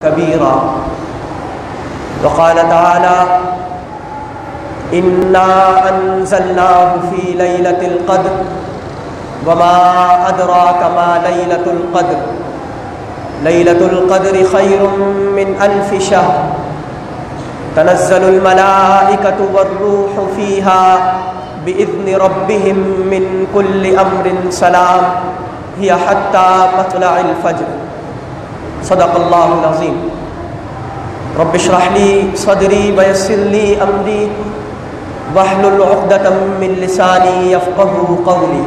كبيرا. وقال تعالى: إنا أنزلناه في ليلة القدر وما أدراك ما ليلة القدر ليلة القدر خير من ألف شهر تنزل الملائكة والروح فيها بإذن ربهم من كل أمر سلام هي حتى مطلع الفجر. صدق الله العظيم. رب اشرح لي صدري ويسر لي أمري واحلل عقدة من لساني يفقهوا قولي.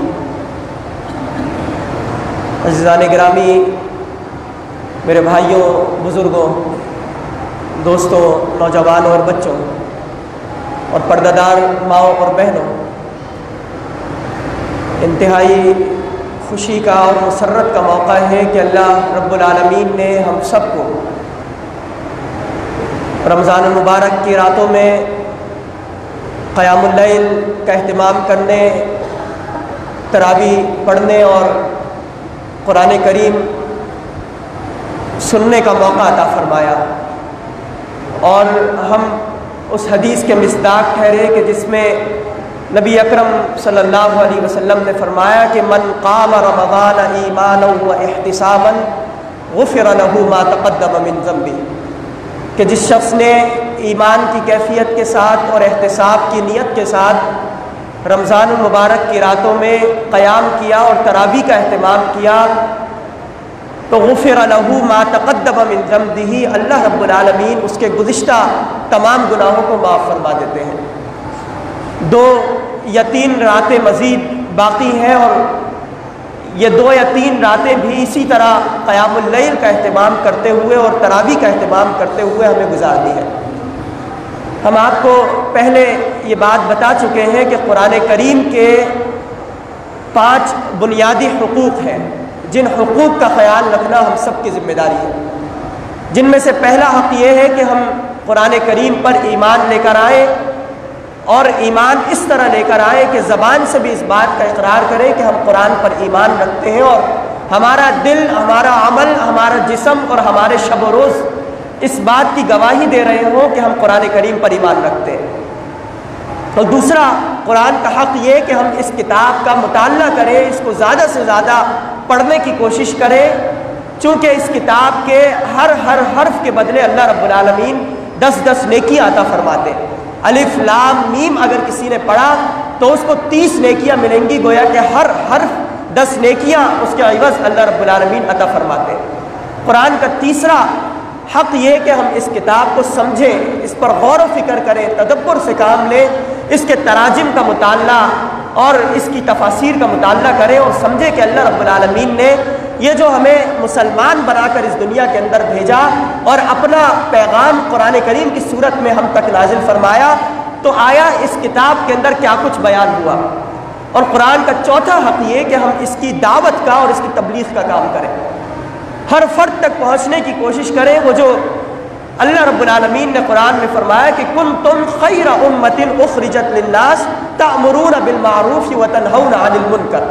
عزیزان گرامی، میرے بھائیوں، بزرگوں، دوستوں، نوجوانوں اور بچوں اور پردہ دار ماؤں اور بہنوں، انتہائی خوشی کا اور مسرت کا موقع ہے کہ اللہ رب العالمین نے ہم سب کو رمضان المبارک کی راتوں میں قیام اللیل کا اہتمام کرنے، تراویح پڑھنے اور قرآن کریم سننے کا موقع عطا فرمایا. اور ہم اس حدیث کے مصداق ٹھہرے کہ جس میں نبی اکرم صلی اللہ علیہ وسلم نے فرمایا کہ من قام رمضان ایمانا و احتسابا غفر له ما تقدم من ذنبه، کہ جس شخص نے ایمان کی کیفیت کے ساتھ اور احتساب کی نیت کے ساتھ رمضان المبارک کی راتوں میں قیام کیا اور تراویح کا اہتمام کیا تو غفر له ما تقدم من ذنبه، اللہ رب العالمین اس کے گزشتہ تمام گناہوں کو معاف فرما دیتے ہیں. 2 یا 3 راتیں مزید باقی ہیں اور یہ 2 یا 3 راتیں بھی اسی طرح قیام اللیل کا اہتمام کرتے ہوئے اور تراویح کا اہتمام کرتے ہوئے ہمیں گزارنی ہے. ہم آپ کو پہلے یہ بات بتا چکے ہیں کہ قرآن کریم کے 5 بنیادی حقوق ہیں جن حقوق کا خیال رکھنا ہم سب کی ذمہ داری ہے. جن میں سے پہلا حق یہ ہے کہ ہم قرآن کریم پر ایمان لے کر آئیں اور ایمان اس طرح لے کر آئیں کہ زبان سے بھی اس بات کا اقرار کریں کہ ہم قرآن پر ایمان رکھتے ہیں اور ہمارا دل، ہمارا عمل، ہمارا جسم اور ہمارے شب و روز اس بات کی گواہی دے رہے ہوں کہ ہم قرآن کریم پر ایمان رکھتے ہیں. تو دوسرا قرآن کا حق یہ کہ ہم اس کتاب کا مطالعہ کریں، اس کو زیادہ سے زیادہ پڑھنے کی کوشش کریں، چونکہ اس کتاب کے ہر حرف کے بدلے اللہ رب العالمین 10 نیکیاں عطا فرماتے ہیں. الف لام میم اگر کسی نے پڑھا تو اس کو 30 نیکیاں ملیں گی، گویا کہ ہر حرف 10 نیکیاں اس کے عوض اللہ رب العالمین عطا فرماتے ہیں. قرآن کا تیسرا حق یہ کہ ہم اس کتاب کو سمجھیں، اس پر غور و فکر کریں، تدبر سے کام لیں، اس کے تراجم کا مطالعہ اور اس کی تفاسیر کا مطالعہ کریں اور سمجھیں کہ اللہ رب العالمین نے یہ جو ہمیں مسلمان بنا کر اس دنیا کے اندر بھیجا اور اپنا پیغام قرآن کریم کی صورت میں ہم تک نازل فرمایا، تو آیا اس کتاب کے اندر کیا کچھ بیان ہوا. اور قرآن کا چوتھا حق یہ کہ ہم اس کی دعوت کا اور اس کی تبلیغ کا کام کریں، ہر فرد تک پہنچنے کی کوشش کریں. وہ جو اللہ رب العالمین نے قرآن میں فرمایا کہ کنتم خیر امۃ اخرجت للناس تأمرون بالمعروف وتنہون عن المنکر،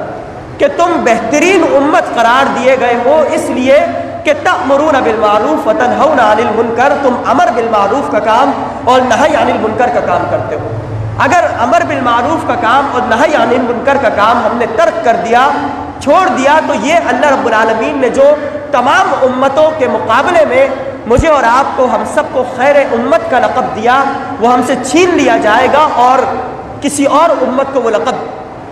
کہ تم بہترین امت قرار دیے گئے ہو اس لیے کہ تأمرون بالمعروف وتنہون عن المنکر، تم امر بالمعروف کا کام اور نہی عن المنکر کا کام کرتے ہو. اگر امر بالمعروف کا کام اور نہی عن المنکر کا کام ہم نے ترک کر دیا، چھوڑ دیا، تو یہ اللہ رب العالمین نے جو تمام امتوں کے مقابلے میں مجھے اور آپ کو، ہم سب کو خیر امت کا لقب دیا، وہ ہم سے چھین لیا جائے گا اور کسی اور امت کو وہ لقب.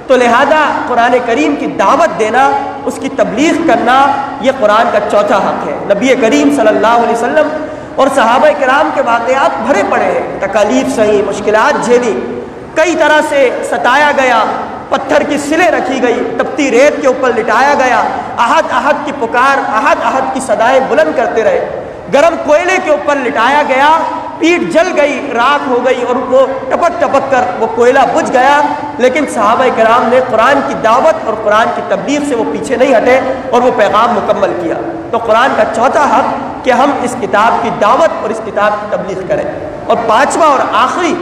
تو لہذا قرآن کریم کی دعوت دینا، اس کی تبلیغ کرنا، یہ قرآن کا چوتھا حق ہے. نبی کریم صلی اللہ علیہ وسلم اور صحابہ کرام کے واقعات بھرے پڑے ہیں، تکالیف سہی، مشکلات جھیلی، کئی طرح سے ستایا گیا، پتھر کی سلیں رکھی گئی، تپتی ریت کے اوپر لٹایا گیا، احد احد کی پکار، احد احد کی صدائیں بلند کرتے رہے، گرم کوئلے کے اوپر لٹایا گیا، پیٹھ جل گئی، راکھ ہو گئی اور وہ ٹپک ٹپک کر وہ کوئلہ بجھ گیا، لیکن صحابہ کرام نے قرآن کی دعوت اور قرآن کی تبلیغ سے وہ پیچھے نہیں ہٹے اور وہ پیغام مکمل کیا. تو قرآن کا چوتھا حق کہ ہم اس کتاب کی دعوت اور اس کتاب کی تبلیغ کریں. اور پانچواں اور آخری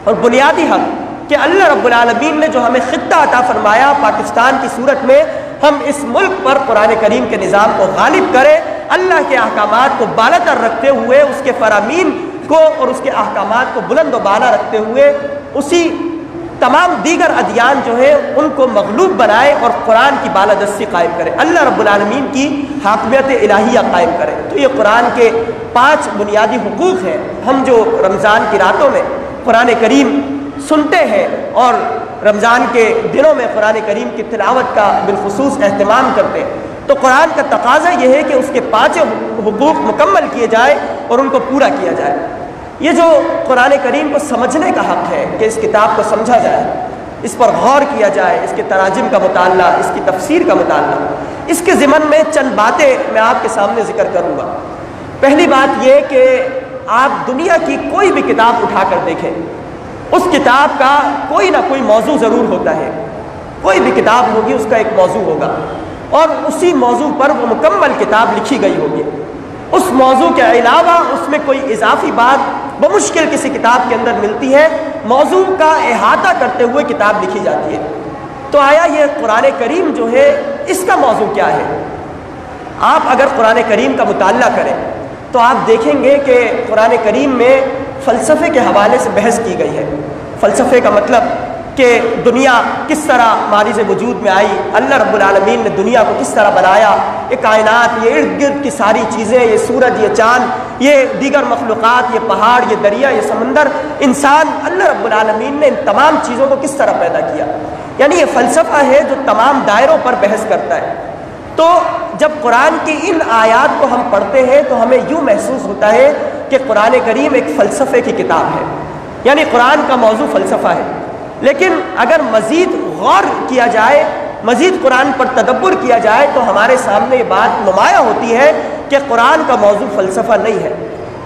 اور بنیادی حق کہ اللہ رب العالمین نے جو ہمیں خطہ عطا فرمایا پاکستان کی صورت میں، ہم اس ملک پر قرآن کریم کے نظام کو غالب کریں، اللہ کے احکامات کو بالا تر رکھتے ہوئے، اس کے فرامین کو اور اس کے احکامات کو بلند و بالا رکھتے ہوئے اسی تمام دیگر ادیان جو ہے ان کو مغلوب بنائے اور قرآن کی بالادستی قائم کرے، اللہ رب العالمین کی حاکمیت الہیہ قائم کرے۔ تو یہ قرآن کے 5 بنیادی حقوق ہیں۔ ہم جو رمضان کی راتوں میں قرآن کریم سنتے ہیں اور رمضان کے دنوں میں قرآن کریم کی تلاوت کا بالخصوص اہتمام کرتے ہیں، تو قرآن کا تقاضا یہ ہے کہ اس کے 5 حقوق مکمل کیے جائے اور ان کو پورا کیا جائے۔ یہ جو قرآن کریم کو سمجھنے کا حق ہے کہ اس کتاب کو سمجھا جائے، اس پر غور کیا جائے، اس کے تراجم کا مطالعہ، اس کی تفسیر کا مطالعہ، اس کے ضمن میں چند باتیں میں آپ کے سامنے ذکر کروں گا۔ پہلی بات یہ کہ آپ دنیا کی کوئی بھی کتاب اٹھا کر دیکھیں، اس کتاب کا کوئی نہ کوئی موضوع ضرور ہوتا ہے۔ کوئی بھی کتاب ہوگی اس کا ایک موضوع ہوگا اور اسی موضوع پر وہ مکمل کتاب لکھی گئی ہوگی۔ اس موضوع کے علاوہ اس میں کوئی اضافی بات بمشکل کسی کتاب کے اندر ملتی ہے، موضوع کا احاطہ کرتے ہوئے کتاب لکھی جاتی ہے۔ تو آیا یہ قرآن کریم جو ہے اس کا موضوع کیا ہے؟ آپ اگر قرآن کریم کا مطالعہ کریں تو آپ دیکھیں گے کہ قرآن کریم میں فلسفے کے حوالے سے بحث کی گئی ہے۔ فلسفے کا مطلب کہ دنیا کس طرح ماریز وجود میں آئی، اللہ رب العالمین نے دنیا کو کس طرح بنایا، یہ کائنات، یہ ارد گرد کی ساری چیزیں، یہ سورج، یہ چاند، یہ دیگر مخلوقات، یہ پہاڑ، یہ دریا، یہ سمندر، انسان، اللہ رب العالمین نے ان تمام چیزوں کو کس طرح پیدا کیا۔ یعنی یہ فلسفہ ہے جو تمام دائروں پر بحث کرتا ہے۔ تو جب قرآن کی ان آیات کو ہم پڑھتے ہیں تو ہمیں یوں محسوس ہوتا ہے کہ قرآن کریم ایک فلسفے کی کتاب ہے، یعنی قرآن کا موضوع فلسفہ ہے۔ لیکن اگر مزید غور کیا جائے، مزید قرآن پر تدبر کیا جائے تو ہمارے سامنے یہ بات نمایاں ہوتی ہے کہ قرآن کا موضوع فلسفہ نہیں ہے،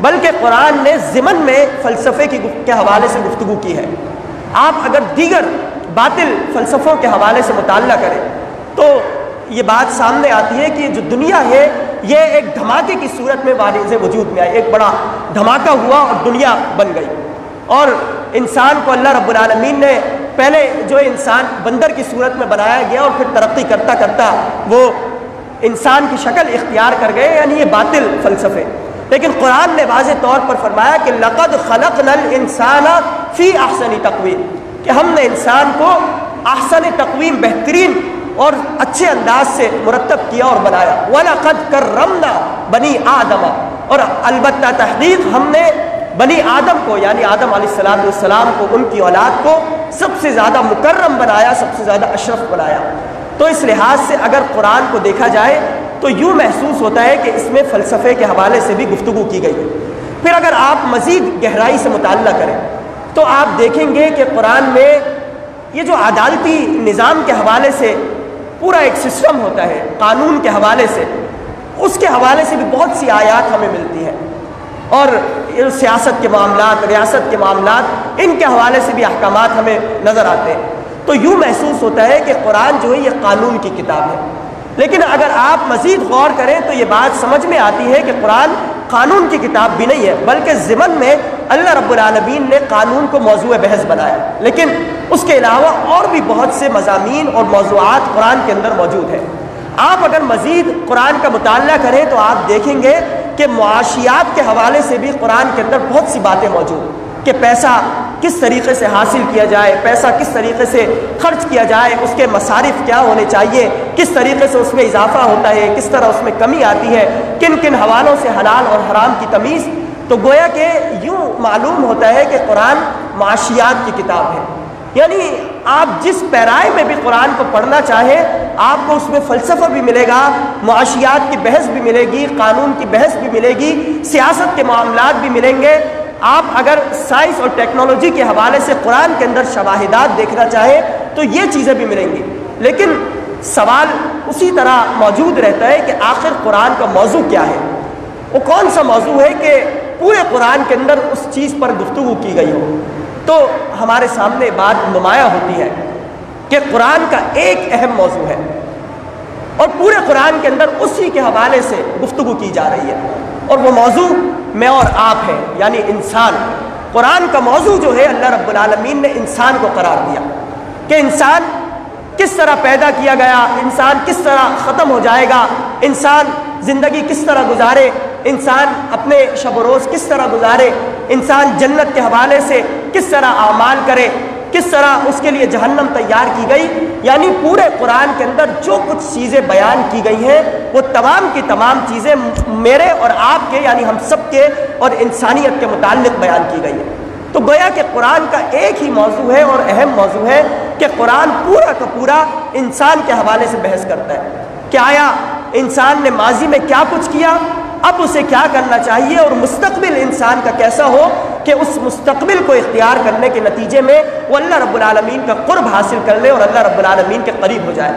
بلکہ قرآن نے ضمن میں فلسفے کے حوالے سے گفتگو کی ہے۔ آپ اگر دیگر باطل فلسفوں کے حوالے سے مطالعہ کریں تو یہ بات سامنے آتی ہے کہ جو دنیا ہے یہ ایک دھماکے کی صورت میں ماریز وجود میں آئی، ایک بڑا دھماکہ ہوا اور دنیا بن گئی، اور انسان کو اللہ رب العالمین نے پہلے جو انسان بندر کی صورت میں بنایا گیا اور پھر ترقی کرتا کرتا وہ انسان کی شکل اختیار کر گئے، یعنی یہ باطل فلسفے۔ لیکن قرآن نے واضح طور پر فرمایا کہ لقد خلقنا الانسان فی احسن تقویم، کہ ہم نے انسان کو احسن تقویم، بہترین اور اچھے انداز سے مرتب کیا اور بنایا۔ وَلَقَدْ كَرَّمْنَا بَنِي آدَمَ، اور البتہ تحقیق ہم نے بنی آدم کو، یعنی آدم علیہ السلام کو، ان کی اولاد کو سب سے زیادہ مکرم بنایا، سب سے زیادہ اشرف بنایا۔ تو اس لحاظ سے اگر قرآن کو دیکھا جائے تو یوں محسوس ہوتا ہے کہ اس میں فلسفے کے حوالے سے بھی گفتگو کی گئی ہے۔ پھر اگر آپ مزید گہرائی سے مطالعہ کریں تو آپ دیکھیں گے کہ قرآن میں یہ جو عدالتی نظام کے حوالے سے پورا ایک سسٹم ہوتا ہے، قانون کے حوالے سے، اس کے حوالے سے بھی بہت سی آیات ہمیں ملتی ہیں، اور سیاست کے معاملات، ریاست کے معاملات، ان کے حوالے سے بھی احکامات ہمیں نظر آتے ہیں۔ تو یوں محسوس ہوتا ہے کہ قرآن جو ہے یہ قانون کی کتاب ہے۔ لیکن اگر آپ مزید غور کریں تو یہ بات سمجھ میں آتی ہے کہ قرآن قانون کی کتاب بھی نہیں ہے، بلکہ ضمن میں اللہ رب العالمین نے قانون کو موضوع بحث بنایا، لیکن اس کے علاوہ اور بھی بہت سے مضامین اور موضوعات قرآن کے اندر موجود ہیں۔ آپ اگر مزید قرآن کا مطالعہ کریں تو آپ دیکھیں گے کہ معاشیات کے حوالے سے بھی قرآن کے اندر بہت سی باتیں موجود ہیں، کہ پیسہ کس طریقے سے حاصل کیا جائے، پیسہ کس طریقے سے خرچ کیا جائے، اس کے مصارف کیا ہونے چاہیے، کس طریقے سے اس میں اضافہ ہوتا ہے، کس طرح اس میں کمی آتی ہے، کن کن حوالوں سے حلال اور حرام کی تمیز۔ تو گویا کہ یوں معلوم ہوتا ہے کہ قرآن معاشیات کی کتاب ہے، یعنی آپ جس پیرائے میں بھی قرآن کو پڑھنا چاہیں آپ کو اس میں فلسفہ بھی ملے گا، معاشیات کی بحث بھی ملے گی، قانون کی بحث بھی ملے گی، سیاست کے معاملات بھی ملیں گے۔ آپ اگر سائنس اور ٹیکنالوجی کے حوالے سے قرآن کے اندر شواہدات دیکھنا چاہیں تو یہ چیزیں بھی ملیں گی۔ لیکن سوال اسی طرح موجود رہتا ہے کہ آخر قرآن کا موضوع کیا ہے، وہ کون سا موضوع ہے کہ پورے قرآن کے اندر اس چیز پر گفتگو کی گئی ہو۔ تو ہمارے سامنے بات نمایاں ہوتی ہے کہ قرآن کا ایک اہم موضوع ہے اور پورے قرآن کے اندر اسی کے حوالے سے گفتگو کی جا رہی ہے، اور وہ موضوع میں اور آپ ہیں، یعنی انسان۔ قرآن کا موضوع جو ہے اللہ رب العالمین نے انسان کو قرار دیا کہ انسان کس طرح پیدا کیا گیا، انسان کس طرح ختم ہو جائے گا، انسان زندگی کس طرح گزارے، انسان اپنے شب و روز کس طرح گزارے، انسان جنت کے حوالے سے کس طرح اعمال کرے، کس طرح اس کے لیے جہنم تیار کی گئی، یعنی پورے قرآن کے اندر جو کچھ چیزیں بیان کی گئی ہیں وہ تمام کی تمام چیزیں میرے اور آپ کے یعنی ہم سب کے اور انسانیت کے متعلق بیان کی گئی ہیں۔ تو گویا کہ قرآن کا ایک ہی موضوع ہے اور اہم موضوع ہے کہ قرآن پورا کا پورا انسان کے حوالے سے بحث کرتا ہے کہ آیا انسان نے ماضی میں کیا کچھ کیا، اب اسے کیا کرنا چاہیے، اور مستقبل انسان کا کیسا ہو کہ اس مستقبل کو اختیار کرنے کے نتیجے میں وہ اللہ رب العالمین کا قرب حاصل کر لے اور اللہ رب العالمین کے قریب ہو جائے۔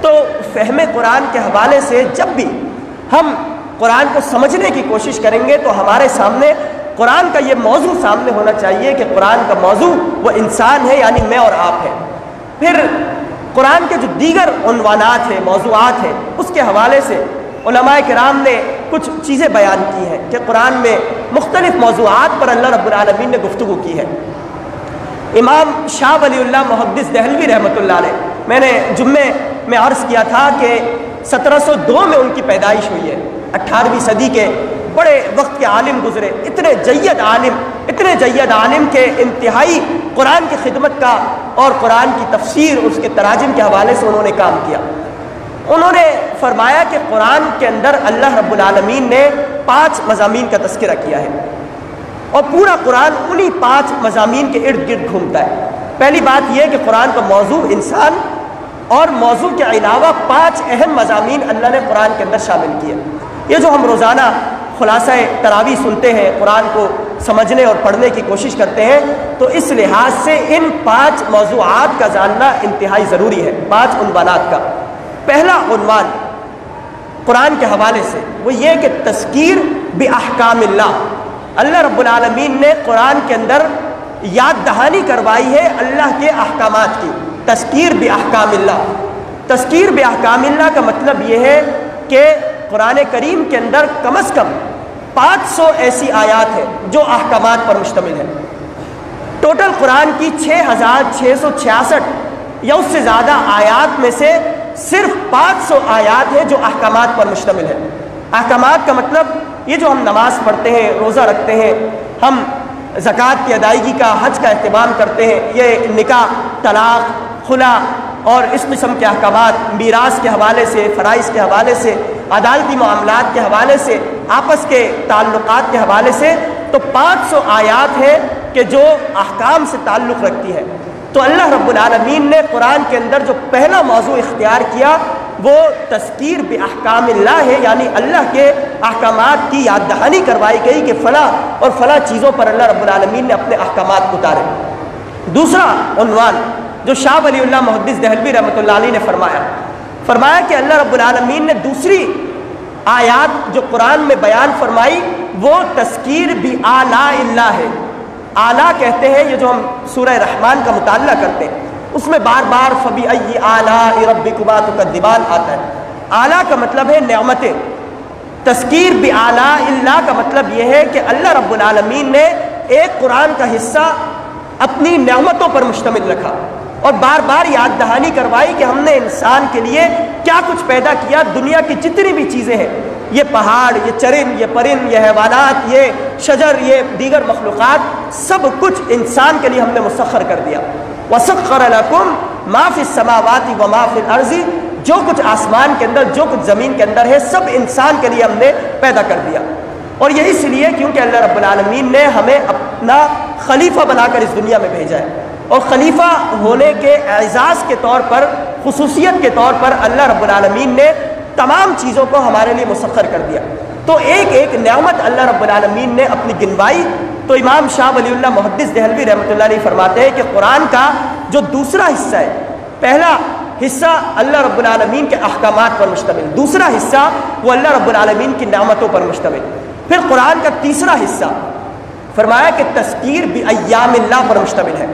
تو فہم قرآن کے حوالے سے جب بھی ہم قرآن کو سمجھنے کی کوشش کریں گے تو ہمارے سامنے قرآن کا یہ موضوع سامنے ہونا چاہیے کہ قرآن کا موضوع وہ انسان ہے، یعنی میں اور آپ ہیں۔ پھر قرآن کے جو دیگر عنوانات ہیں، موضوعات ہیں، اس کے حوالے سے علماء کرام نے کچھ چیزیں بیان کی ہیں کہ قرآن میں مختلف موضوعات پر اللہ رب العالمین نے گفتگو کی ہے۔ امام شاہ ولی اللہ محدث دہلوی رحمۃ اللہ علیہ، میں نے جمعے میں عرض کیا تھا کہ 1702 میں ان کی پیدائش ہوئی ہے، 18ویں صدی کے بڑے وقت کے عالم گزرے، اتنے جید عالم کے انتہائی قرآن کی خدمت کا اور قرآن کی تفسیر اس کے تراجم کے حوالے سے انہوں نے کام کیا۔ انہوں نے فرمایا کہ قرآن کے اندر اللہ رب العالمین نے 5 مضامین کا تذکرہ کیا ہے اور پورا قرآن انہی 5 مضامین کے ارد گرد گھومتا ہے۔ پہلی بات یہ کہ قرآن کا موضوع انسان اور موضوع کے علاوہ 5 اہم مضامین اللہ نے قرآن کے اندر شامل کیے۔ یہ جو ہم روزانہ خلاصہ تراویح سنتے ہیں، قرآن کو سمجھنے اور پڑھنے کی کوشش کرتے ہیں، تو اس لحاظ سے ان 5 موضوعات کا جاننا انتہائی ضروری ہے، 5 عنوانات کا۔ پہلا عنوان قرآن کے حوالے سے وہ یہ کہ تذکیر باحکام اللہ، اللہ رب العالمین نے قرآن کے اندر یاد دہانی کروائی ہے اللہ کے احکامات کی۔ تذکیر باحکام اللہ، تذکیر باحکام اللہ کا مطلب یہ ہے کہ قرآن کریم کے اندر کم از کم 500 ایسی آیات ہیں جو احکامات پر مشتمل ہیں۔ ٹوٹل قرآن کی 6666 یا اس سے زیادہ آیات میں سے صرف 500 آیات ہیں جو احکامات پر مشتمل ہیں۔ احکامات کا مطلب یہ جو ہم نماز پڑھتے ہیں، روزہ رکھتے ہیں، ہم زکوٰۃ کی ادائیگی کا، حج کا اہتمام کرتے ہیں، یہ نکاح، طلاق، خلا اور اس قسم کے احکامات، میراث کے حوالے سے، فرائض کے حوالے سے، عدالتی معاملات کے حوالے سے، آپس کے تعلقات کے حوالے سے، تو 500 آیات ہیں کہ جو احکام سے تعلق رکھتی ہے۔ تو اللہ رب العالمین نے قرآن کے اندر جو پہلا موضوع اختیار کیا وہ تذکیر باحکام اللہ ہے، یعنی اللہ کے احکامات کی یاد دہانی کروائی گئی کہ فلاں اور فلاں چیزوں پر اللہ رب العالمین نے اپنے احکامات اتارے۔ دوسرا عنوان جو شاہ ولی اللہ محدث دہلوی رحمۃ اللہ علیہ نے فرمایا کہ اللہ رب العالمین نے دوسری آیات جو قرآن میں بیان فرمائی وہ تذکیر بآلاء اللہ ہے۔ اعلیٰ کہتے ہیں یہ جو ہم سورہ رحمان کا مطالعہ کرتے ہیں، اس میں بار بار فَبِأَيِّ آلَاءِ رَبِّكُمَا تُكَذِّبَانِ آتا ہے۔ اعلیٰ کا مطلب ہے نعمتیں، تذکیر بآلاء اللہ کا مطلب یہ ہے کہ اللہ رب العالمین نے ایک قرآن کا حصہ اپنی نعمتوں پر مشتمل رکھا اور بار بار یاد دہانی کروائی کہ ہم نے انسان کے لیے کیا کچھ پیدا کیا۔ دنیا کی جتنی بھی چیزیں ہیں، یہ پہاڑ، یہ چرند، یہ پرند، یہ حیوانات، یہ شجر، یہ دیگر مخلوقات، سب کچھ انسان کے لیے ہم نے مسخر کر دیا۔ وَسَخَّرَ لَكُم مَا فِي السَّمَاوَاتِ وَمَا فِي الْأَرْضِ، جو کچھ آسمان کے اندر، جو کچھ زمین کے اندر ہے، سب انسان کے لیے ہم نے پیدا کر دیا۔ اور یہ اس لیے کیونکہ اللہ رب العالمین نے ہمیں اپنا خلیفہ بنا کر اس دنیا میں بھیجا ہے، اور خلیفہ ہونے کے اعزاز کے طور پر، خصوصیت کے طور پر اللہ رب العالمین نے تمام چیزوں کو ہمارے لیے مسخر کر دیا۔ تو ایک ایک نعمت اللہ رب العالمین نے اپنی گنوائی۔ تو امام شاہ ولی اللہ محدث دہلوی رحمۃ اللہ علیہ فرماتے ہیں کہ قرآن کا جو دوسرا حصہ ہے، پہلا حصہ اللہ رب العالمین کے احکامات پر مشتمل، دوسرا حصہ وہ اللہ رب العالمین کی نعمتوں پر مشتمل، پھر قرآن کا تیسرا حصہ فرمایا کہ تذکیر بایام اللہ پر مشتمل ہے۔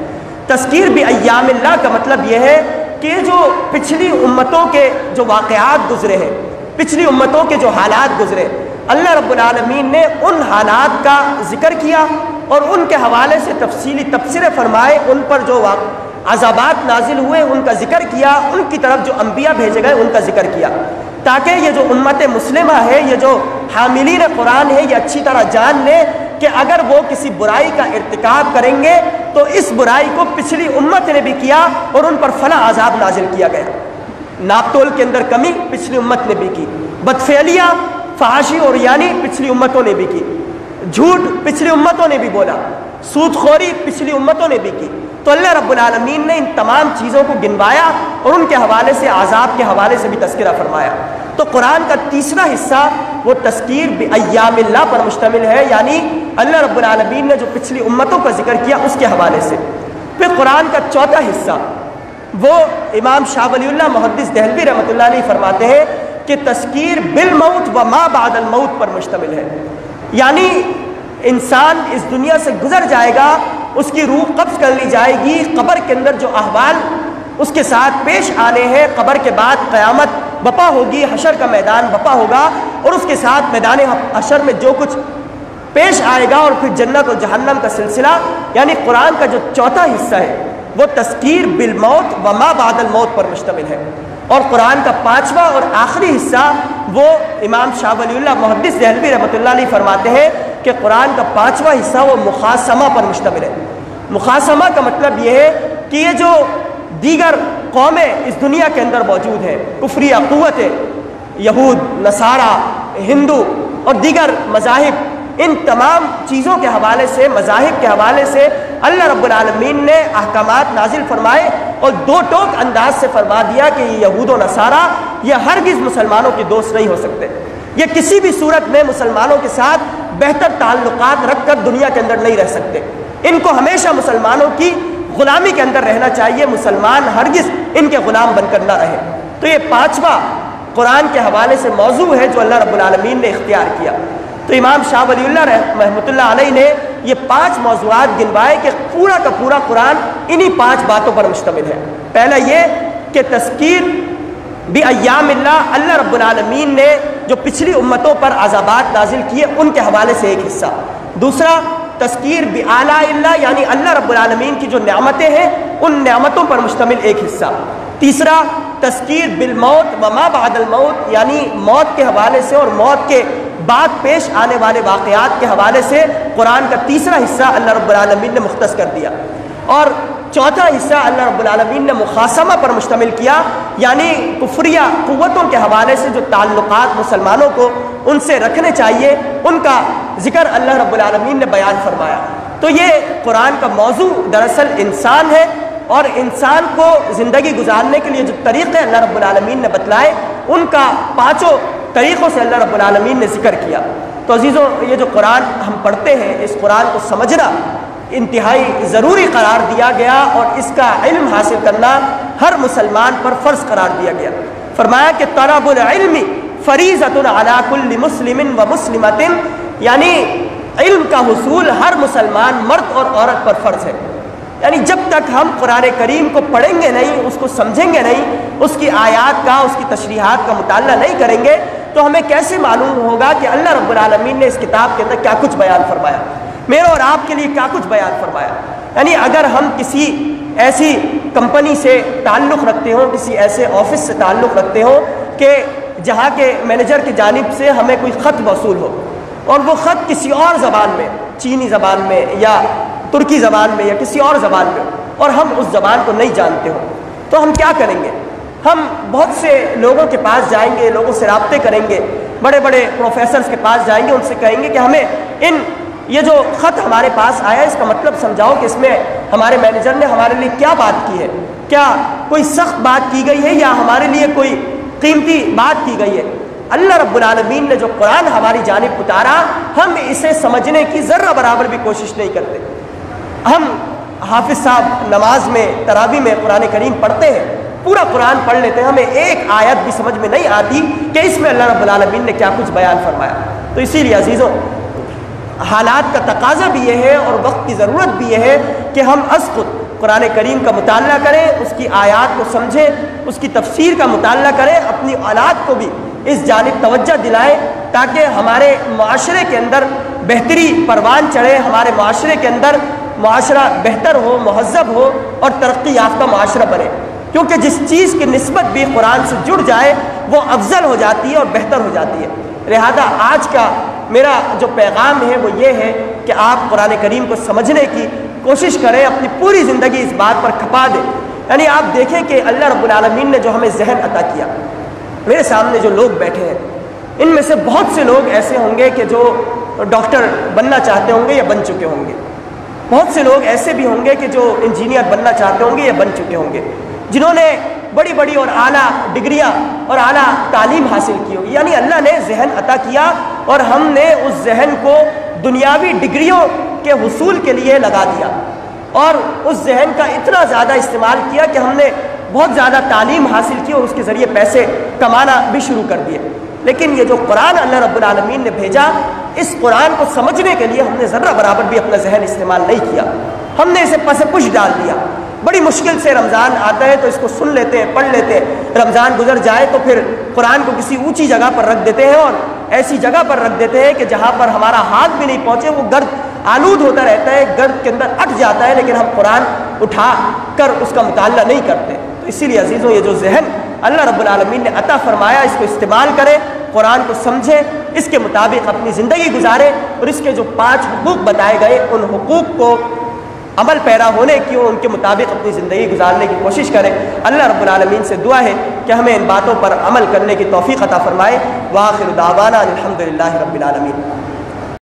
تذکیر بایام اللہ کا مطلب یہ ہے کہ جو پچھلی امتوں کے جو واقعات گزرے ہیں، پچھلی امتوں کے جو حالات گزرے، اللہ رب العالمین نے ان حالات کا ذکر کیا اور ان کے حوالے سے تفصیلی تبصرے فرمائے، ان پر جو عذابات نازل ہوئے ان کا ذکر کیا، ان کی طرف جو انبیاء بھیجے گئے ان کا ذکر کیا۔ تاکہ یہ جو امت مسلمہ ہے، یہ جو حاملین قرآن ہے، یہ اچھی طرح جان لیں کہ اگر وہ کسی برائی کا ارتکاب کریں گے تو اس برائی کو پچھلی امت نے بھی کیا اور ان پر فلاں عذاب نازل کیا گیا۔ ناپ تول کے اندر کمی پچھلی امت نے بھی کی، بدفعلیاں، فحاشی اور یعنی پچھلی امتوں نے بھی کی، جھوٹ پچھلی امتوں نے بھی بولا، سود خوری پچھلی امتوں نے بھی کی۔ تو اللہ رب العالمین نے ان تمام چیزوں کو گنوایا اور ان کے حوالے سے، عذاب کے حوالے سے بھی تذکرہ فرمایا۔ تو قرآن کا تیسرا حصہ وہ تذکیر بایام اللہ پر مشتمل ہے، یعنی اللہ رب العالمین نے جو پچھلی امتوں کا ذکر کیا اس کے حوالے سے۔ پھر قرآن کا چوتھا حصہ وہ امام شاہ ولی اللہ محدث دہلوی رحمۃ اللہ علیہ فرماتے ہیں کہ تذکیر بالموت و ما بعد الموت پر مشتمل ہے، یعنی انسان اس دنیا سے گزر جائے گا، اس کی روح قبض کر لی جائے گی، قبر کے اندر جو احوال اس کے ساتھ پیش آنے ہیں، قبر کے بعد قیامت بپا ہوگی، حشر کا میدان بپا ہوگا، اور اس کے ساتھ میدان حشر میں جو کچھ پیش آئے گا، اور پھر جنت و جہنم کا سلسلہ، یعنی قرآن کا جو چوتھا حصہ ہے وہ تذکیر بالموت و ما بعد الموت پر مشتمل ہے۔ اور قرآن کا پانچواں اور آخری حصہ وہ امام شاہ ولی اللہ محدث دہلوی رحمۃ اللہ علیہ فرماتے ہیں کہ قرآن کا پانچواں حصہ وہ مخاصمہ پر مشتمل ہے۔ مخاصمہ کا مطلب یہ ہے کہ یہ جو دیگر قومیں اس دنیا کے اندر موجود ہیں، کفریہ قوتیں، یہود، نصارہ، ہندو اور دیگر مذاہب، ان تمام چیزوں کے حوالے سے، مذاہب کے حوالے سے اللہ رب العالمین نے احکامات نازل فرمائے اور دو ٹوک انداز سے فرما دیا کہ یہ یہود و نصارہ یہ ہرگز مسلمانوں کے دوست نہیں ہو سکتے، یہ کسی بھی صورت میں مسلمانوں کے ساتھ بہتر تعلقات رکھ کر دنیا کے اندر نہیں رہ سکتے، ان کو ہمیشہ مسلمانوں کی غلامی کے اندر رہنا چاہیے، مسلمان ہرگز ان کے غلام بن کر نہ رہے۔ تو یہ پانچواں قرآن کے حوالے سے موضوع ہے جو اللہ رب العالمین نے اختیار کیا۔ تو امام شاہ ولی اللہ رحمۃ اللہ علیہ نے یہ 5 موضوعات گنوائے کہ پورا کا پورا قرآن انہی 5 باتوں پر مشتمل ہے۔ پہلا یہ کہ تذکیر بایام اللہ، اللہ رب العالمین نے جو پچھلی امتوں پر عذابات نازل کیے ان کے حوالے سے ایک حصہ۔ دوسرا تذکیر بآلاء اللہ، یعنی اللہ رب العالمین کی جو نعمتیں ہیں ان نعمتوں پر مشتمل ایک حصہ۔ تیسرا تذکیر بالموت و ما بعد الموت، یعنی موت کے حوالے سے اور موت کے بعد پیش آنے والے واقعات کے حوالے سے قرآن کا تیسرا حصہ اللہ رب العالمین نے مختص کر دیا۔ اور چوتھا حصہ اللہ رب العالمین نے مخاصمہ پر مشتمل کیا، یعنی کفریہ قوتوں کے حوالے سے جو تعلقات مسلمانوں کو ان سے رکھنے چاہیے ان کا ذکر اللہ رب العالمین نے بیان فرمایا۔ تو یہ قرآن کا موضوع دراصل انسان ہے، اور انسان کو زندگی گزارنے کے لیے جو طریقے اللہ رب العالمین نے بتلائے ان کا 5 طریقوں سے اللہ رب العالمین نے ذکر کیا۔ تو عزیزوں، یہ جو قرآن ہم پڑھتے ہیں اس قرآن کو سمجھنا انتہائی ضروری قرار دیا گیا، اور اس کا علم حاصل کرنا ہر مسلمان پر فرض قرار دیا گیا۔ فرمایا کہ طلب العلم فریضۃ علی کل مسلم و مسلمۃ، یعنی علم کا حصول ہر مسلمان مرد اور عورت پر فرض ہے۔ یعنی جب تک ہم قرآن کریم کو پڑھیں گے نہیں، اس کو سمجھیں گے نہیں، اس کی آیات کا، اس کی تشریحات کا مطالعہ نہیں کریں گے تو ہمیں کیسے معلوم ہوگا کہ اللہ رب العالمین نے اس کتاب کے اندر کیا کچھ بیان فرمایا، میرے اور آپ کے لیے کیا کچھ بیان فرمایا۔ یعنی اگر ہم کسی ایسی کمپنی سے تعلق رکھتے ہوں، کسی ایسے آفس سے تعلق رکھتے ہوں کہ جہاں کے مینیجر کی جانب سے ہمیں کوئی خط موصول ہو، اور وہ خط کسی اور زبان میں، چینی زبان میں یا ترکی زبان میں یا کسی اور زبان میں، اور ہم اس زبان کو نہیں جانتے ہوں، تو ہم کیا کریں گے؟ ہم بہت سے لوگوں کے پاس جائیں گے، لوگوں سے رابطے کریں گے، بڑے بڑے پروفیسرز کے پاس جائیں گے، ان سے کہیں گے کہ ہمیں یہ جو خط ہمارے پاس آیا اس کا مطلب سمجھاؤ کہ اس میں ہمارے مینیجر نے ہمارے لیے کیا بات کی ہے، کیا کوئی سخت بات کی گئی ہے یا ہمارے لیے کوئی قیمتی بات کی گئی ہے۔ اللہ رب العالمین نے جو قرآن ہماری جانب اتارا، ہم اسے سمجھنے کی ذرہ برابر بھی کوشش نہیں کرتے۔ ہم حافظ صاحب نماز میں، تراویح میں قرآن کریم پڑھتے ہیں، پورا قرآن پڑھ لیتے ہیں، ہمیں ایک آیت بھی سمجھ میں نہیں آتی کہ اس میں اللہ رب العالمین نے کیا کچھ بیان فرمایا۔ تو اسی لیے عزیزوں، حالات کا تقاضا بھی یہ ہے اور وقت کی ضرورت بھی یہ ہے کہ ہم از خود قرآن کریم کا مطالعہ کریں، اس کی آیات کو سمجھیں، اس کی تفسیر کا مطالعہ کریں، اپنی اولاد کو بھی اس جانب توجہ دلائیں تاکہ ہمارے معاشرے کے اندر بہتری پروان چڑھے، ہمارے معاشرے کے اندر معاشرہ بہتر ہو، مہذب ہو اور ترقی یافتہ معاشرہ بنے۔ کیونکہ جس چیز کی نسبت بھی قرآن سے جڑ جائے وہ افضل ہو جاتی ہے اور بہتر ہو جاتی ہے۔ لہذا آج کا میرا جو پیغام ہے وہ یہ ہے کہ آپ قرآن کریم کو سمجھنے کی کوشش کریں، اپنی پوری زندگی اس بات پر کھپا دیں۔ یعنی آپ دیکھیں کہ اللہ رب العالمین نے جو ہمیں ذہن عطا کیا، میرے سامنے جو لوگ بیٹھے ہیں ان میں سے بہت سے لوگ ایسے ہوں گے کہ جو ڈاکٹر بننا چاہتے ہوں گے یا بن چکے ہوں گے، بہت سے لوگ ایسے بھی ہوں گے کہ جو انجینئر بننا چاہتے ہوں گے یا بن چکے ہوں گے، جنہوں نے بڑی بڑی اور اعلیٰ ڈگریاں اور اعلیٰ تعلیم حاصل کی ہوگی۔ یعنی اللہ نے ذہن عطا کیا اور ہم نے اس ذہن کو دنیاوی ڈگریوں کے حصول کے لیے لگا دیا، اور اس ذہن کا اتنا زیادہ استعمال کیا کہ ہم نے بہت زیادہ تعلیم حاصل کی اور اس کے ذریعے پیسے کمانا بھی شروع کر دیے۔ لیکن یہ جو قرآن اللہ رب العالمین نے بھیجا، اس قرآن کو سمجھنے کے لیے ہم نے ذرہ برابر بھی اپنا ذہن استعمال نہیں کیا، ہم نے اسے پس پش ڈال دیا۔ بڑی مشکل سے رمضان آتا ہے تو اس کو سن لیتے ہیں، پڑھ لیتے ہیں، رمضان گزر جائے تو پھر قرآن کو کسی اونچی جگہ پر رکھ دیتے ہیں اور ایسی جگہ پر رکھ دیتے ہیں کہ جہاں پر ہمارا ہاتھ بھی نہیں پہنچے، وہ گرد آلود ہوتا رہتا ہے، گرد کے اندر اٹ جاتا ہے، لیکن ہم قرآن اٹھا کر اس کا مطالعہ نہیں کرتے۔ تو اسی لیے عزیزوں، یہ جو ذہن اللہ رب العالمین نے عطا فرمایا، اس کو استعمال کریں، قرآن کو سمجھیں، اس کے مطابق اپنی زندگی گزاریں، اور اس کے جو 5 حقوق بتائے گئے ان حقوق کو عمل پیرا ہونے کی اور ان کے مطابق اپنی زندگی گزارنے کی کوشش کریں۔ اللہ رب العالمین سے دعا ہے کہ ہمیں ان باتوں پر عمل کرنے کی توفیق عطا فرمائے۔ وآخر دعوانا الحمدللہ رب العالمین۔